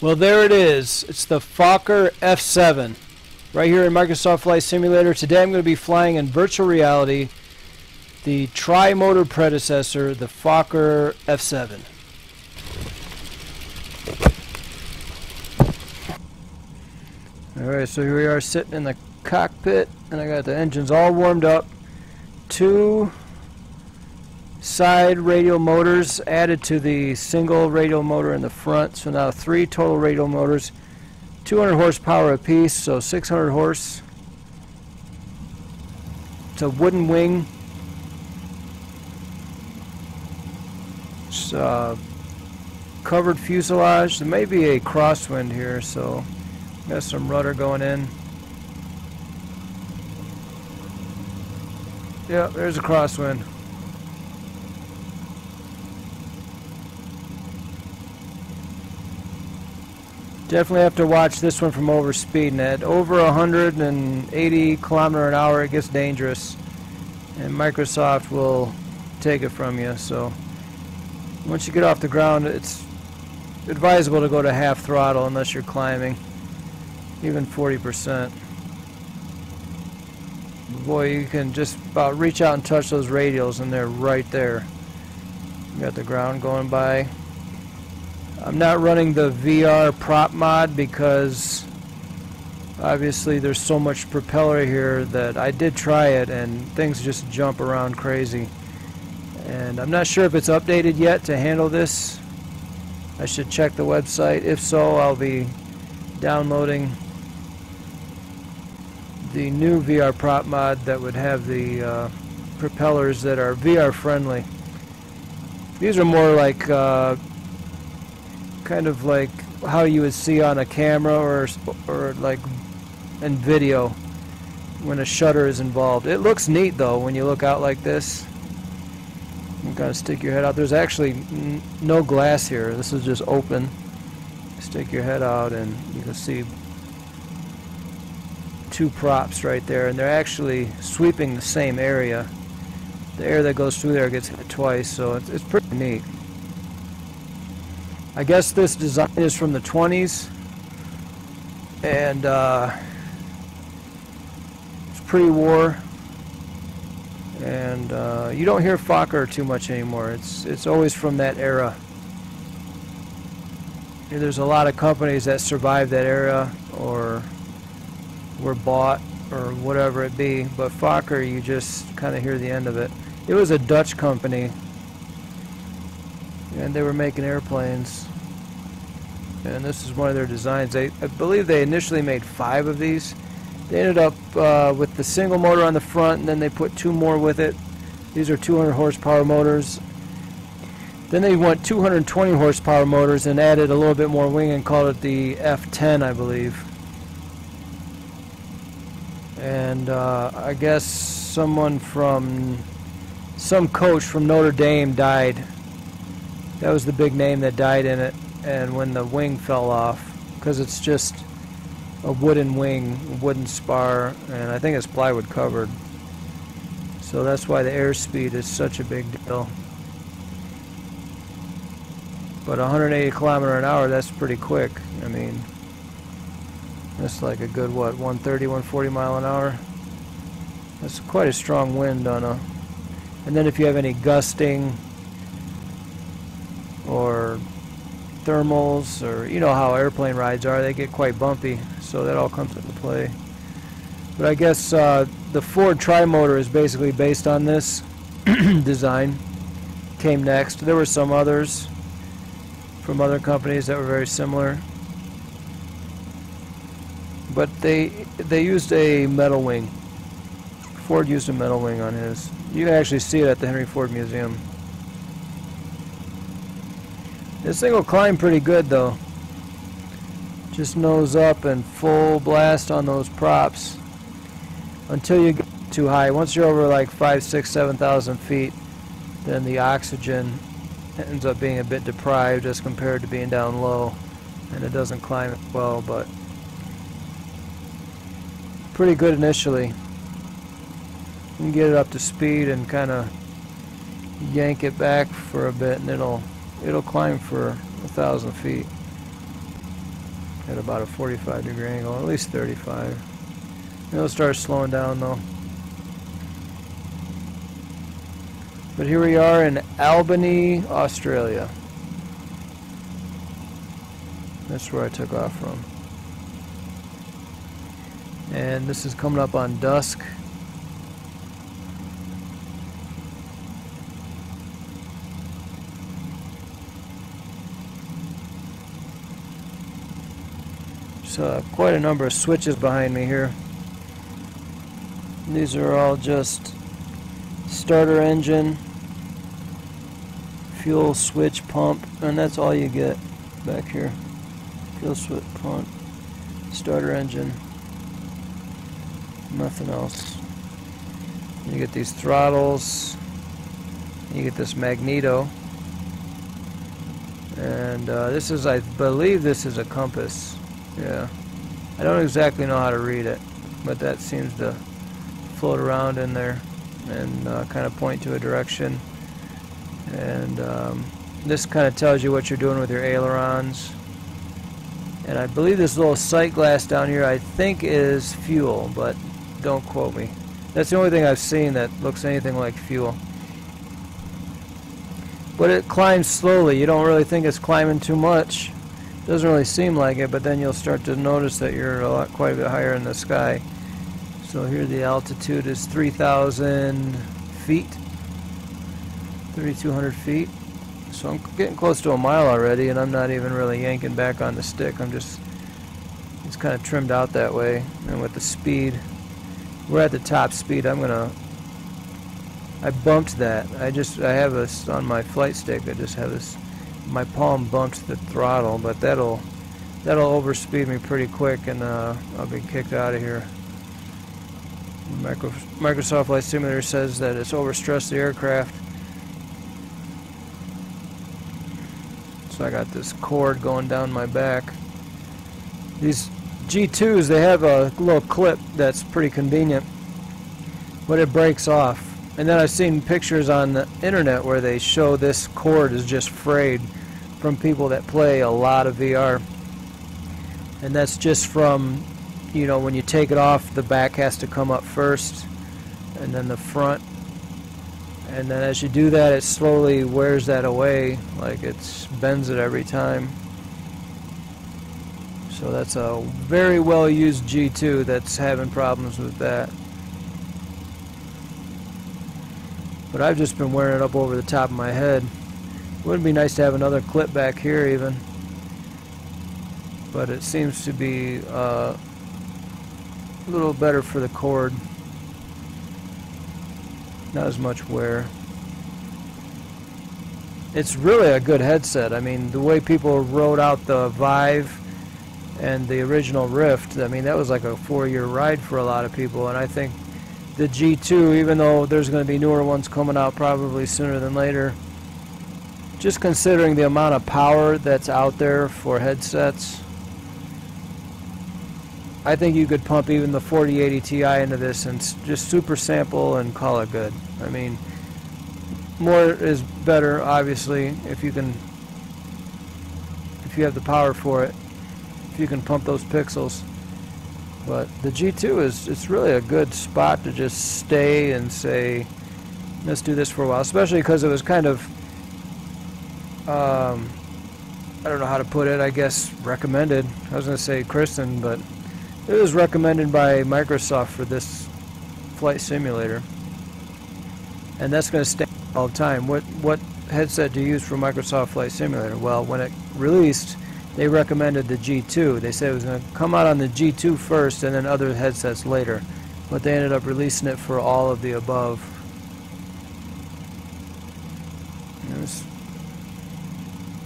Well, there it is. It's the Fokker F7 right here in Microsoft Flight Simulator. Today I'm going to be flying in virtual reality the tri-motor predecessor, the Fokker F7. Alright, so here we are sitting in the cockpit, and I got the engines all warmed up. 2 side radial motors added to the single radial motor in the front, so now 3 total radial motors, 200 horsepower apiece, so 600 horse. It's a wooden wing. It's covered fuselage. There may be a crosswind here, so got some rudder going in. Yeah, there's a crosswind. Definitely have to watch this one from over speeding. At over 180 kilometers an hour, it gets dangerous, and Microsoft will take it from you. So once you get off the ground, it's advisable to go to half throttle unless you're climbing, even 40%. Boy, you can just about reach out and touch those radials, and they're right there. You got the ground going by. I'm not running the VR prop mod because obviously there's so much propeller here that I did try it and things just jump around crazy. And I'm not sure if it's updated yet to handle this. I should check the website. If so, I'll be downloading the new VR prop mod that would have the propellers that are VR friendly. These are more like kind of like how you would see on a camera or like in video when a shutter is involved. It looks neat though when you look out like this. You gotta stick your head out. There's actually no glass here. This is just open. Stick your head out and you can see 2 props right there, and they're actually sweeping the same area. The air that goes through there gets hit twice, so it's pretty neat. I guess this design is from the 20s, and it's pre-war, and you don't hear Fokker too much anymore. It's always from that era. There's a lot of companies that survived that era or were bought or whatever it be, but Fokker, you just kind of hear the end of it. It was a Dutch company, and they were making airplanes, and this is one of their designs. I believe they initially made 5 of these. They ended up with the single motor on the front, and then they put 2 more with it. These are 200 horsepower motors. Then they went 220 horsepower motors and added a little bit more wing and called it the F10, I believe. And I guess some coach from Notre Dame died. That was the big name that died in it, and when the wing fell off, because it's just a wooden wing, wooden spar, and I think it's plywood covered. So that's why the airspeed is such a big deal. But 180 kilometers an hour, that's pretty quick. I mean, that's like a good, what, 130, 140 mile an hour? That's quite a strong wind on a... And then if you have any gusting or thermals, or you know how airplane rides are, they get quite bumpy, so that all comes into play. But I guess the Ford tri-motor is basically based on this design. Came next. There were some others from other companies that were very similar, but they used a metal wing. Ford used a metal wing on his. You can actually see it at the Henry Ford Museum. This thing will climb pretty good though. Just nose up and full blast on those props until you get too high. Once you're over like 5, 6, 7,000 feet, then the oxygen ends up being a bit deprived as compared to being down low, and it doesn't climb it well, but pretty good initially. You can get it up to speed and kind of yank it back for a bit, and it'll climb for 1,000 feet. at about a 45-degree angle, at least 35. It'll start slowing down though. But here we are in Albany, Australia. That's where I took off from. And this is coming up on dusk. So quite a number of switches behind me here. These are all just starter engine, fuel switch pump, and that's all you get back here. Fuel switch pump, starter engine, nothing else. You get these throttles, you get this magneto, and this is, I believe this is a compass. Yeah, I don't exactly know how to read it, but that seems to float around in there and kind of point to a direction. And this kind of tells you what you're doing with your ailerons. And I believe this little sight glass down here, I think, is fuel, but don't quote me. That's the only thing I've seen that looks anything like fuel. But it climbs slowly. You don't really think it's climbing too much. Doesn't really seem like it, but then you'll start to notice that you're quite a bit higher in the sky. So here the altitude is 3,000 feet, 3,200 feet. So I'm getting close to a mile already, and I'm not even really yanking back on the stick. It's kind of trimmed out that way. And with the speed, we're at the top speed. I bumped that. I have this on my flight stick. I just have this. My palm bumped the throttle, but that'll overspeed me pretty quick, and I'll be kicked out of here. Microsoft Flight Simulator says that it's overstressed the aircraft. So I got this cord going down my back. These G2s, they have a little clip that's pretty convenient, but it breaks off. And then I've seen pictures on the internet where they show this cord is just frayed from people that play a lot of VR. And that's just from, you know, when you take it off, the back has to come up first, and then the front. And then as you do that, it slowly wears that away, like it bends it every time. So that's a very well used G2 that's having problems with that. But I've just been wearing it up over the top of my head. Wouldn't be nice to have another clip back here even. But it seems to be a little better for the cord. Not as much wear. It's really a good headset. I mean, the way people wrote out the Vive and the original Rift, I mean, that was like a 4-year ride for a lot of people. And I think the G2, even though there's going to be newer ones coming out probably sooner than later, just considering the amount of power that's out there for headsets, I think you could pump even the 4080 Ti into this and just super sample and call it good. I mean, more is better, obviously, if you have the power for it, if you can pump those pixels. But the G2 it's really a good spot to just stay and say, let's do this for a while, especially because it was kind of, I don't know how to put it, I guess recommended. I was going to say christened, but it was recommended by Microsoft for this flight simulator. And that's going to stay all the time. What headset do you use for Microsoft Flight Simulator? Well, when it released, they recommended the G2. They said it was going to come out on the G2 first and then other headsets later. But they ended up releasing it for all of the above. I was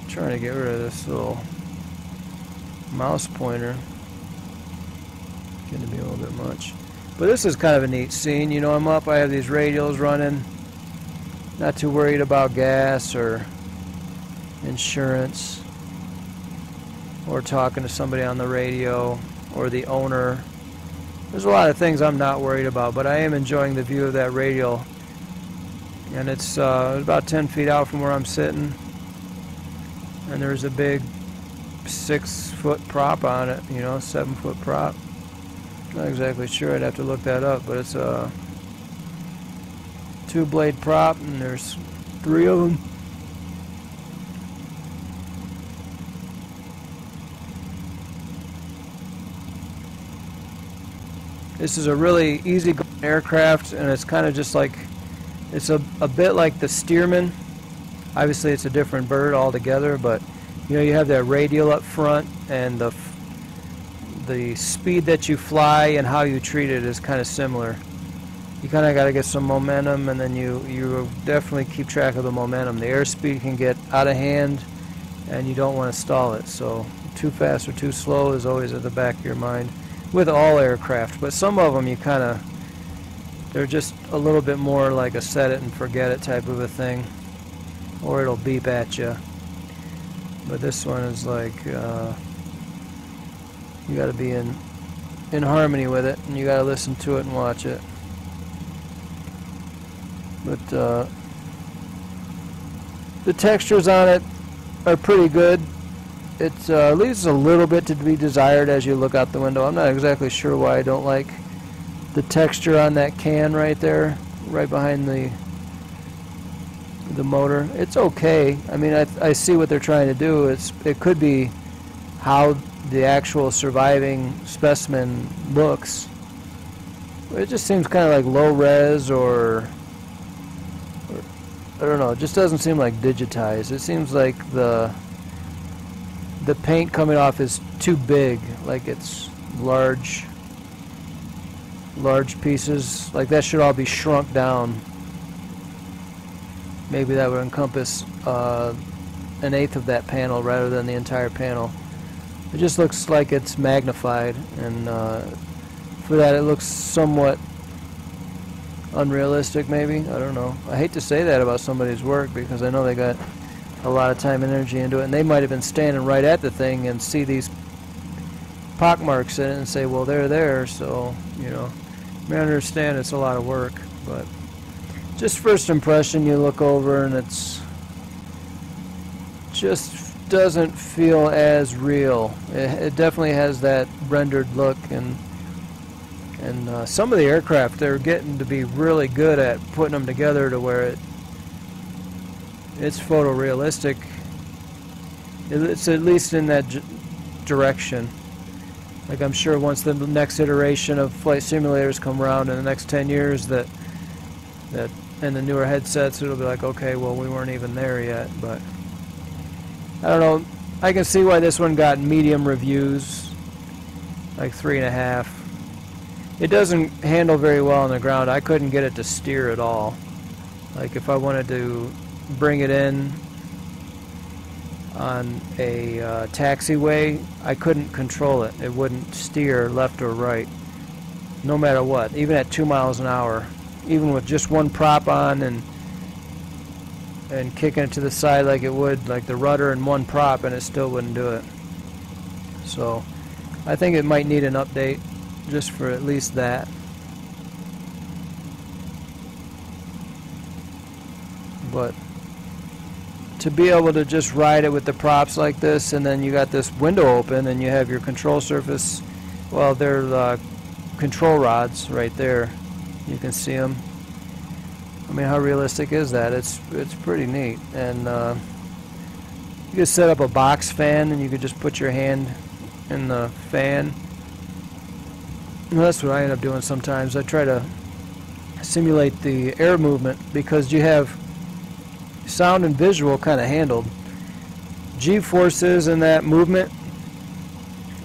trying to get rid of this little mouse pointer. Getting to be a little bit much. But this is kind of a neat scene. You know, I'm up, I have these radials running. Not too worried about gas or insurance, or talking to somebody on the radio, or the owner. There's a lot of things I'm not worried about, but I am enjoying the view of that radial. And it's about 10 feet out from where I'm sitting. And there's a big 6-foot prop on it, you know, 7-foot prop. Not exactly sure, I'd have to look that up, but it's a 2-blade prop, and there's 3 of them. This is a really easy going aircraft, and it's kind of just like, it's a bit like the Stearman. Obviously it's a different bird altogether, but you know, you have that radial up front, and the speed that you fly and how you treat it is kind of similar. You kind of got to get some momentum, and then you definitely keep track of the momentum. The airspeed can get out of hand, and you don't want to stall it. So too fast or too slow is always at the back of your mind with all aircraft. But some of them they're just a little bit more like a set it and forget it type of a thing, or it'll beep at you. But this one is like, you got to be in harmony with it, and you got to listen to it and watch it. But the textures on it are pretty good. It leaves a little bit to be desired as you look out the window. I'm not exactly sure why I don't like the texture on that can right there, right behind the motor. It's okay. I mean, I see what they're trying to do. It could be how the actual surviving specimen looks. It just seems kind of like low res, or I don't know. It just doesn't seem like digitized. It seems like the paint coming off is too big, like it's large pieces. Like that should all be shrunk down. Maybe that would encompass 1/8 of that panel rather than the entire panel. It just looks like it's magnified, and for that it looks somewhat unrealistic maybe. I don't know. I hate to say that about somebody's work, because I know they got a lot of time and energy into it, and they might have been standing right at the thing and see these pock marks in it and say, well, they're there. So, you know, I understand it's a lot of work, but just first impression, you look over and it's just doesn't feel as real. It definitely has that rendered look, and some of the aircraft, they're getting to be really good at putting them together to where it's photorealistic. It's at least in that direction. Like, I'm sure once the next iteration of flight simulators come around in the next 10 years, that and the newer headsets, it'll be like, okay, well, we weren't even there yet. But I don't know. I can see why this one got medium reviews, like 3.5. It doesn't handle very well on the ground. I couldn't get it to steer at all. Like, if I wanted to bring it in on a taxiway, I couldn't control it. It wouldn't steer left or right, no matter what, even at 2 miles an hour. Even with just one prop on and kicking it to the side like it would, like the rudder and one prop, and it still wouldn't do it. So I think it might need an update, just for at least that. But to be able to just ride it with the props like this, and then you got this window open and you have your control surface, well, they're the control rods right there. You can see them. I mean, how realistic is that? It's pretty neat. And you could set up a box fan, and you could just put your hand in the fan. And that's what I end up doing sometimes. I try to simulate the air movement, because you have sound and visual kind of handled. G-forces and that movement,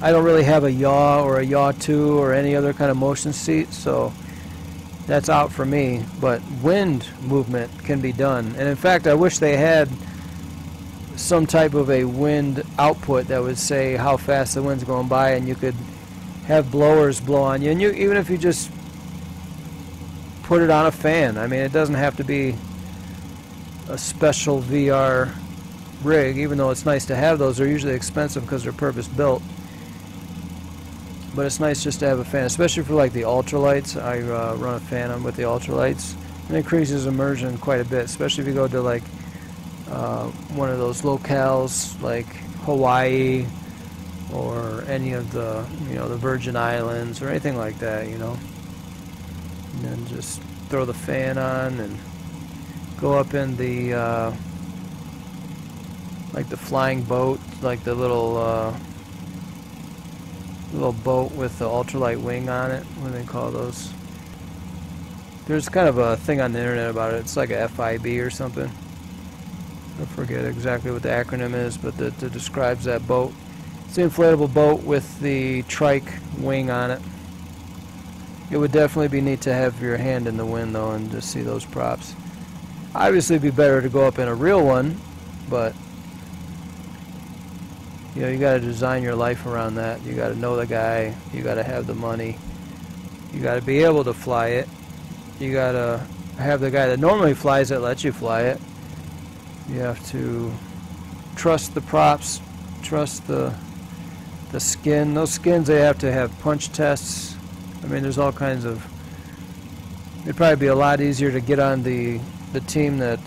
I don't really have a yaw or a yaw 2 or any other kind of motion seat, so that's out for me. But wind movement can be done, and in fact I wish they had some type of a wind output that would say how fast the wind's going by, and you could have blowers blow on you, and even if you just put it on a fan. I mean, it doesn't have to be a special VR rig, even though it's nice to have those. They're usually expensive because they're purpose built. But it's nice just to have a fan, especially for like the ultralights. I run a fan on with the ultralights, and it increases immersion quite a bit, especially if you go to like one of those locales like Hawaii or any of the, the Virgin Islands or anything like that, And then just throw the fan on and go up in the like the flying boat, like the little boat with the ultralight wing on it. What do they call those? There's kind of a thing on the internet about it. It's like a FVII or something. I forget exactly what the acronym is, but that describes that boat. It's an inflatable boat with the trike wing on it. It would definitely be neat to have your hand in the wind though and just see those props. Obviously it'd be better to go up in a real one, but you got to design your life around that. You got to know the guy, you got to have the money, you got to be able to fly it, you got to have the guy that normally flies it let you fly it. You have to trust the props, trust the skin. Those skins, they have to have punch tests. I mean, there's all kinds of... It'd probably be a lot easier to get on the team that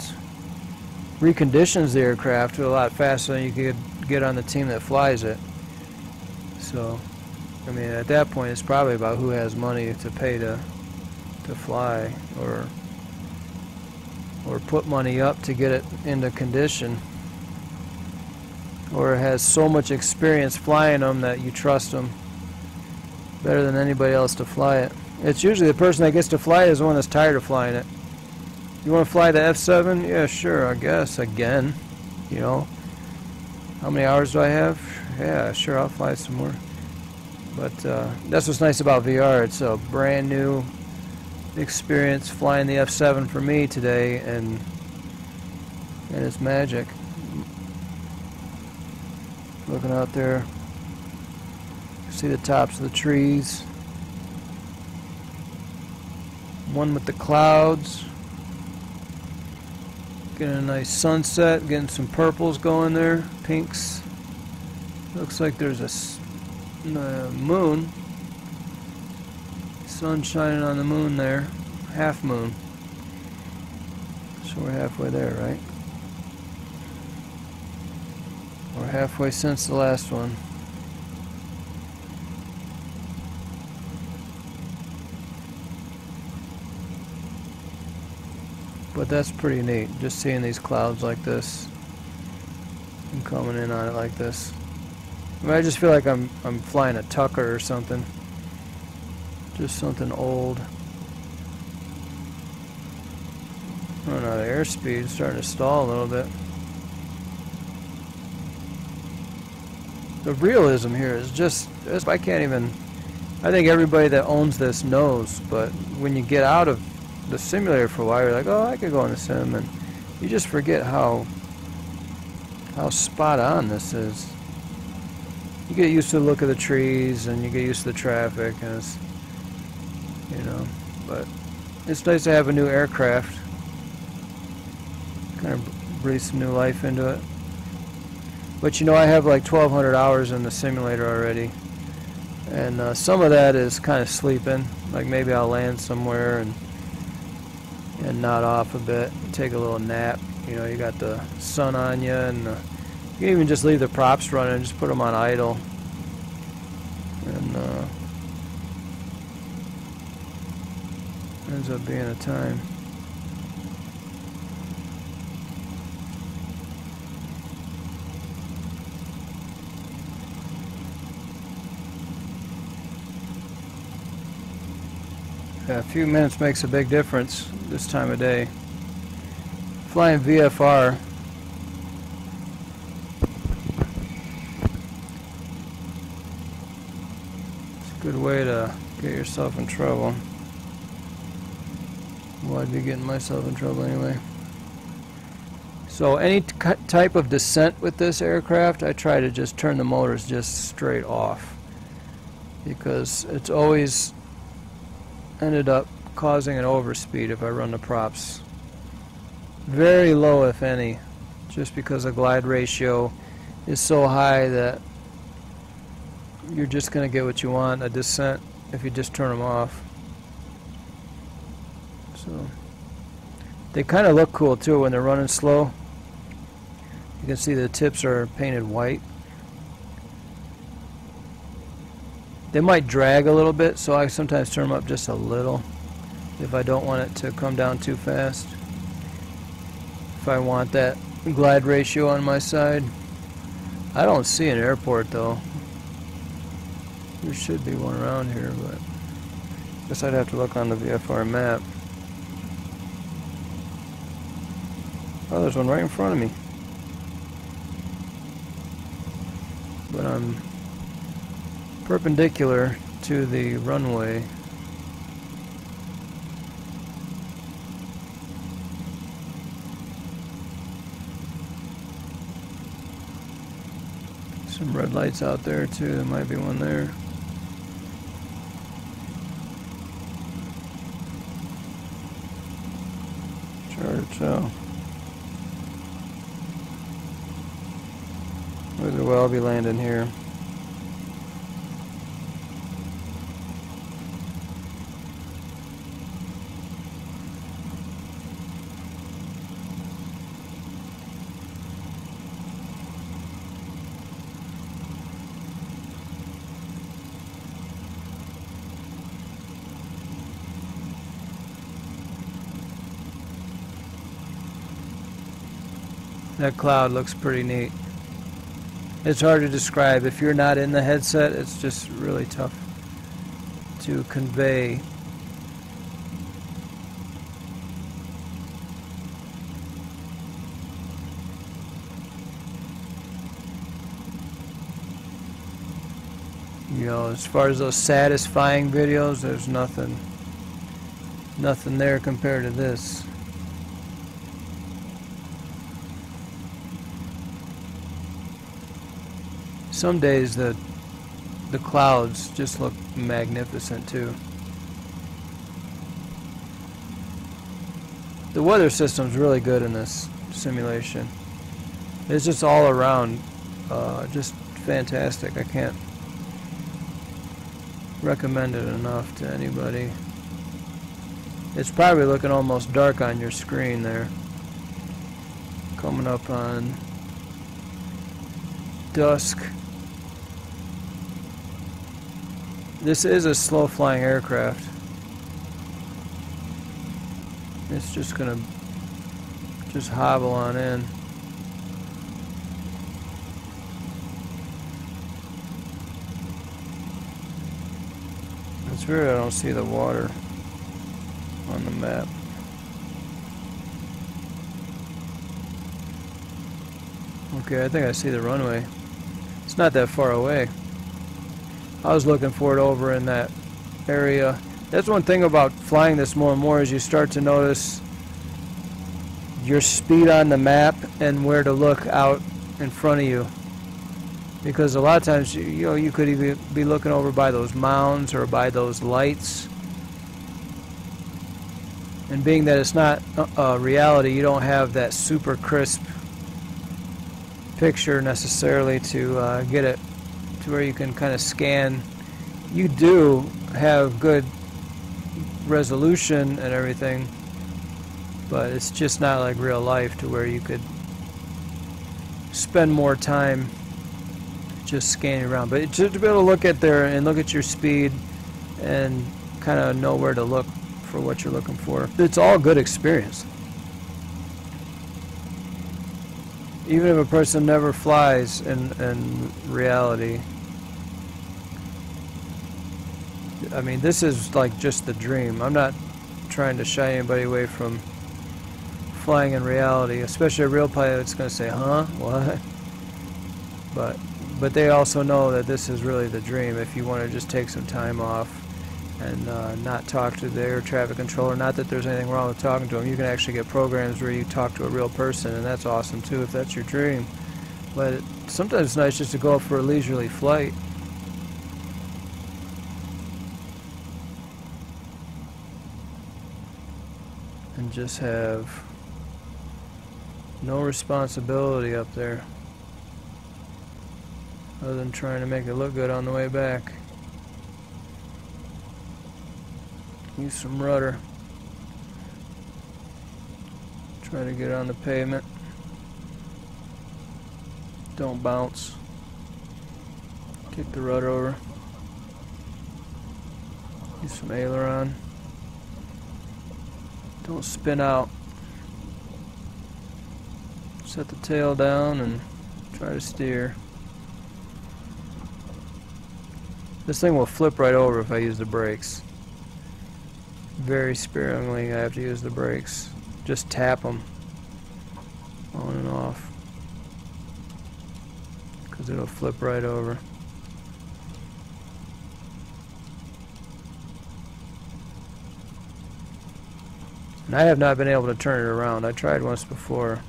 reconditions the aircraft a lot faster than you could get on the team that flies it. So, I mean, at that point, it's probably about who has money to pay to fly, or put money up to get it into condition, or has so much experience flying them that you trust them better than anybody else to fly it. It's usually the person that gets to fly it is the one that's tired of flying it. You want to fly the F7? Yeah, sure, I guess, again. How many hours do I have? Yeah, sure, I'll fly some more. But that's what's nice about VR. It's a brand new experience flying the F7 for me today, and it's magic. Looking out there, see the tops of the trees, one with the clouds, getting a nice sunset, getting some purples going there, pinks. Looks like there's a moon, sun shining on the moon there, half moon, so we're halfway there, right? We're halfway since the last one. But that's pretty neat, just seeing these clouds like this and coming in on it like this. I mean, I just feel like I'm flying a Tucker or something. Just something old. I don't know, the airspeed is starting to stall a little bit. The realism here is just, I can't even, I think everybody that owns this knows, but when you get out of the simulator for a while, you're like, oh, I could go in the sim, and you just forget how spot on this is. You get used to the look of the trees, and you get used to the traffic, and it's, but it's nice to have a new aircraft. Kind of breathe some new life into it. But I have like 1,200 hours in the simulator already, and some of that is kind of sleeping. Like maybe I'll land somewhere and nod off a bit, and take a little nap. You got the sun on you, and you can even just leave the props running and just put them on idle. And ends up being a time. Yeah, a few minutes makes a big difference this time of day. Flying VFR. It's a good way to get yourself in trouble. Well, I'd be getting myself in trouble anyway. So any type of descent with this aircraft, I try to just turn the motors just straight off, because it's always ended up causing an overspeed if I run the props very low, if any, just because the glide ratio is so high that you're just going to get what you want, a descent, if you just turn them off. So they kind of look cool too when they're running slow. You can see the tips are painted white. They might drag a little bit, so I sometimes turn them up just a little if I don't want it to come down too fast. If I want that glide ratio on my side. I don't see an airport though. There should be one around here, but I guess I'd have to look on the VFR map. Oh, there's one right in front of me. But I'm perpendicular to the runway. Some red lights out there too. There might be one there. So whether well I'll be landing here. That cloud looks pretty neat. It's hard to describe. If you're not in the headset, it's just really tough to convey. You know, as far as those satisfying videos, there's nothing there compared to this. Some days the clouds just look magnificent too. The weather system's really good in this simulation. It's just all around just fantastic. I can't recommend it enough to anybody. It's probably looking almost dark on your screen there. Coming up on dusk. This is a slow-flying aircraft. It's just gonna hobble on in. It's weird I don't see the water on the map. Okay, I think I see the runway. It's not that far away. I was looking for it over in that area. That's one thing about flying this more and more is you start to notice your speed on the map and where to look out in front of you. Because a lot of times, you know, you could even be looking over by those mounds or by those lights. And being that it's not reality, you don't have that super crisp picture necessarily to get it to where you can kind of scan. You do have good resolution and everything, but it's just not like real life to where you could spend more time just scanning around. But to be able to look at there and look at your speed and kind of know where to look for what you're looking for, it's all good experience. Even if a person never flies in reality, I mean, this is like just the dream. I'm not trying to shy anybody away from flying in reality, especially a real pilot's going to say, huh? What? But they also know that this is really the dream if you want to just take some time off and not talk to the air traffic controller. Not that there's anything wrong with talking to them. You can actually get programs where you talk to a real person, and that's awesome too if that's your dream. But sometimes it's nice just to go for a leisurely flight. And just have no responsibility up there other than trying to make it look good on the way back. Use some rudder. Try to get on the pavement. Don't bounce. Kick the rudder over. Use some aileron. Don't spin out. Set the tail down and try to steer. This thing will flip right over if I use the brakes. Very sparingly I have to use the brakes. Just tap them on and off, because it'll flip right over. And I have not been able to turn it around. I tried once before.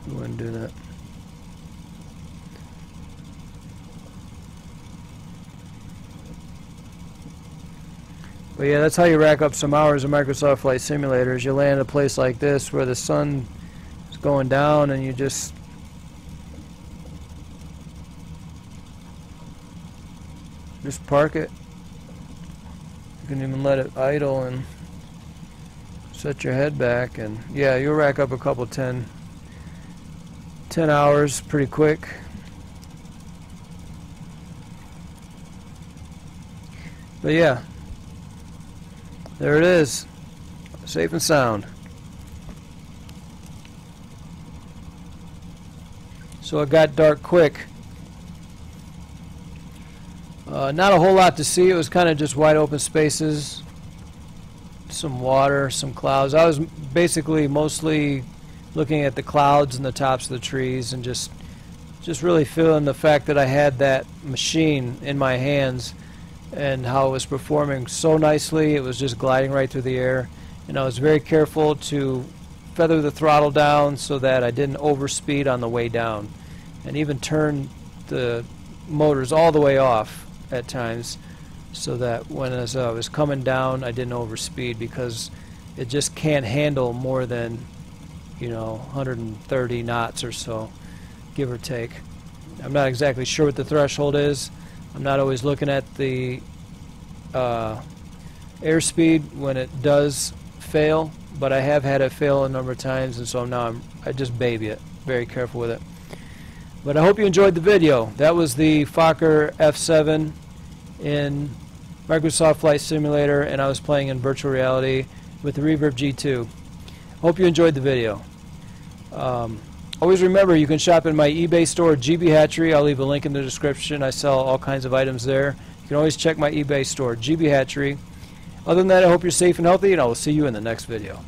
It wouldn't do that. But yeah, that's how you rack up some hours of Microsoft Flight Simulators. You land in a place like this where the sun is going down and you just park it. You can even let it idle and set your head back, and yeah, you'll rack up a couple 10 hours pretty quick. But yeah, there it is, safe and sound. So it got dark quick. Not a whole lot to see. It was kind of just wide open spaces, some water, some clouds. I was basically mostly looking at the clouds and the tops of the trees, and just really feeling the fact that I had that machine in my hands and how it was performing so nicely. It was just gliding right through the air, and I was very careful to feather the throttle down so that I didn't overspeed on the way down, and even turn the motors all the way off at times, so that as I was coming down I didn't overspeed, because it just can't handle more than 130 knots or so, give or take. I'm not exactly sure what the threshold is. I'm not always looking at the airspeed when it does fail, but I have had it fail a number of times, and so now I just baby it, very careful with it. But I hope you enjoyed the video. That was the Fokker F7 in Microsoft Flight Simulator, and I was playing in virtual reality with the Reverb G2. Hope you enjoyed the video. Always remember, you can shop in my eBay store, GB Hatchery. I'll leave a link in the description. I sell all kinds of items there. You can always check my eBay store, GB Hatchery. Other than that, I hope you're safe and healthy, and I will see you in the next video.